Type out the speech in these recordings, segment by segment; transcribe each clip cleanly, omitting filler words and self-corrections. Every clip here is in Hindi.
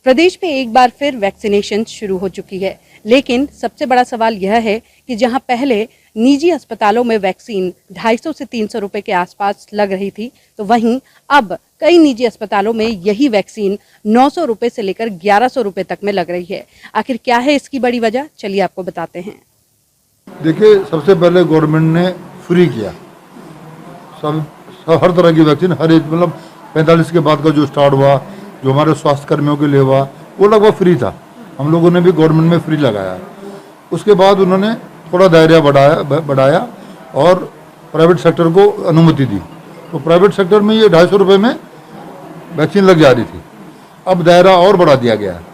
प्रदेश में एक बार फिर वैक्सीनेशन शुरू हो चुकी है, लेकिन सबसे बड़ा सवाल यह है कि जहां पहले निजी अस्पतालों में वैक्सीन 250 से 300 रुपए के आसपास लग रही थी, तो वहीं अब कई निजी अस्पतालों में यही वैक्सीन 900 रुपए से लेकर 1100 रुपए तक में लग रही है। आखिर क्या है इसकी बड़ी वजह, चलिए आपको बताते हैं। देखिए, सबसे पहले गवर्नमेंट ने फ्री किया सब हर तरह की वैक्सीन, हर एक मतलब 45 के बाद का जो स्टार्ट हुआ, जो हमारे स्वास्थ्य कर्मियों के लिए हुआ, वो लगभग फ्री था। हम लोगों ने भी गवर्नमेंट में फ्री लगाया। उसके बाद उन्होंने थोड़ा दायरा बढ़ाया और प्राइवेट सेक्टर को अनुमति दी। तो प्राइवेट सेक्टर में ये 250 रुपये में वैक्सीन लग जा रही थी। अब दायरा और बढ़ा दिया गया है।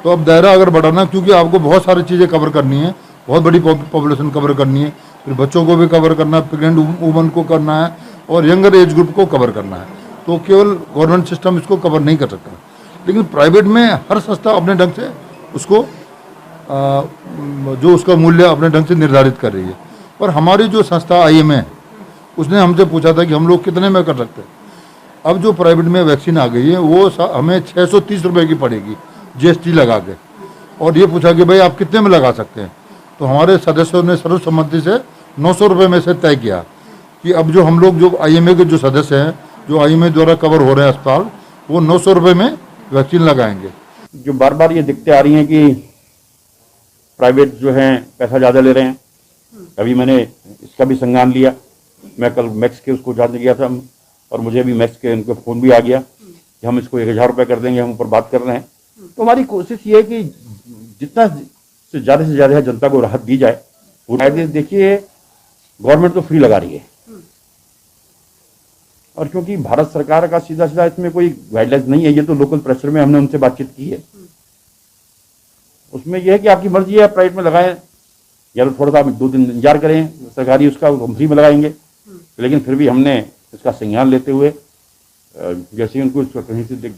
तो अब दायरा अगर बढ़ाना, क्योंकि आपको बहुत सारी चीज़ें कवर करनी है, बहुत बड़ी पॉपुलेशन कवर करनी है, फिर बच्चों को भी कवर करना है, प्रेग्नेंट वुमन को करना है और यंगर एज ग्रुप को कवर करना है। तो केवल गवर्नमेंट सिस्टम इसको कवर नहीं कर सकता, लेकिन प्राइवेट में हर संस्था अपने ढंग से उसको जो उसका मूल्य अपने ढंग से निर्धारित कर रही है। पर हमारी जो संस्था IMA है, उसने हमसे पूछा था कि हम लोग कितने में कर सकते हैं। अब जो प्राइवेट में वैक्सीन आ गई है वो हमें 630 रुपये की पड़ेगी GST लगा के, और ये पूछा कि भाई आप कितने में लगा सकते हैं। तो हमारे सदस्यों ने सर्वसम्मति से 900 रुपये में से तय किया कि अब जो हम लोग जो IMA के जो सदस्य हैं, जो IMA द्वारा कवर हो रहे हैं अस्पताल, वो 900 रुपये में वैक्सीन लगाएंगे। जो बार बार ये दिक्कतें आ रही हैं कि प्राइवेट जो हैं पैसा ज़्यादा ले रहे हैं। अभी मैंने इसका भी संज्ञान लिया। मैं कल मैक्स के उसको जानने गया था और मुझे भी मैक्स के उनको फ़ोन भी आ गया कि हम इसको 1000 रुपये कर देंगे, हम ऊपर बात कर रहे हैं। तो हमारी कोशिश ये है कि जितना से ज़्यादा जनता को राहत दी जाए। देखिए, गवर्नमेंट तो फ्री लगा रही है, और क्योंकि भारत सरकार का सीधा इसमें कोई गाइडलाइंस नहीं है, ये तो लोकल प्रेशर में हमने उनसे बातचीत की है। उसमें यह है कि आपकी मर्जी है, आप प्राइवेट में लगाएं या तो थोड़ा सा 2 दिन इंतजार करें, सरकारी उसका फ्री में लगाएंगे। लेकिन फिर भी हमने इसका संज्ञान लेते हुए, जैसे ही उनको कहीं से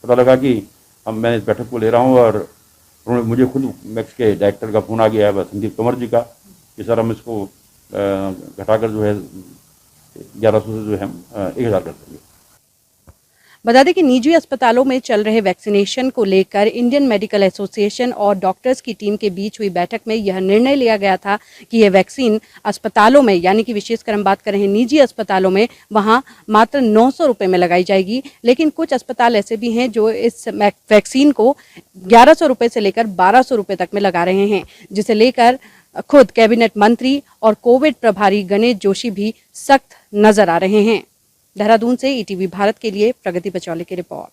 पता लगा कि मैं इस बैठक को ले रहा हूँ, और उन्होंने मुझे खुद मैक्स के डायरेक्टर का फ़ोन आ गया है, संदीप तोमर जी का, कि सर हम इसको घटाकर जो है 1100 से जो है 1000 कर देंगे। बता दें कि निजी अस्पतालों में चल रहे वैक्सीनेशन को लेकर इंडियन मेडिकल एसोसिएशन और डॉक्टर्स की टीम के बीच हुई बैठक में यह निर्णय लिया गया था कि यह वैक्सीन अस्पतालों में, यानी कि विशेषकर हम बात कर रहे हैं निजी अस्पतालों में, वहां मात्र 900 रुपये में लगाई जाएगी। लेकिन कुछ अस्पताल ऐसे भी हैं जो इस वैक्सीन को 1100 रुपये से लेकर 1200 रुपये तक में लगा रहे हैं, जिसे लेकर खुद कैबिनेट मंत्री और कोविड प्रभारी गणेश जोशी भी सख्त नजर आ रहे हैं। देहरादून से ETV भारत के लिए प्रगति पचौले की रिपोर्ट।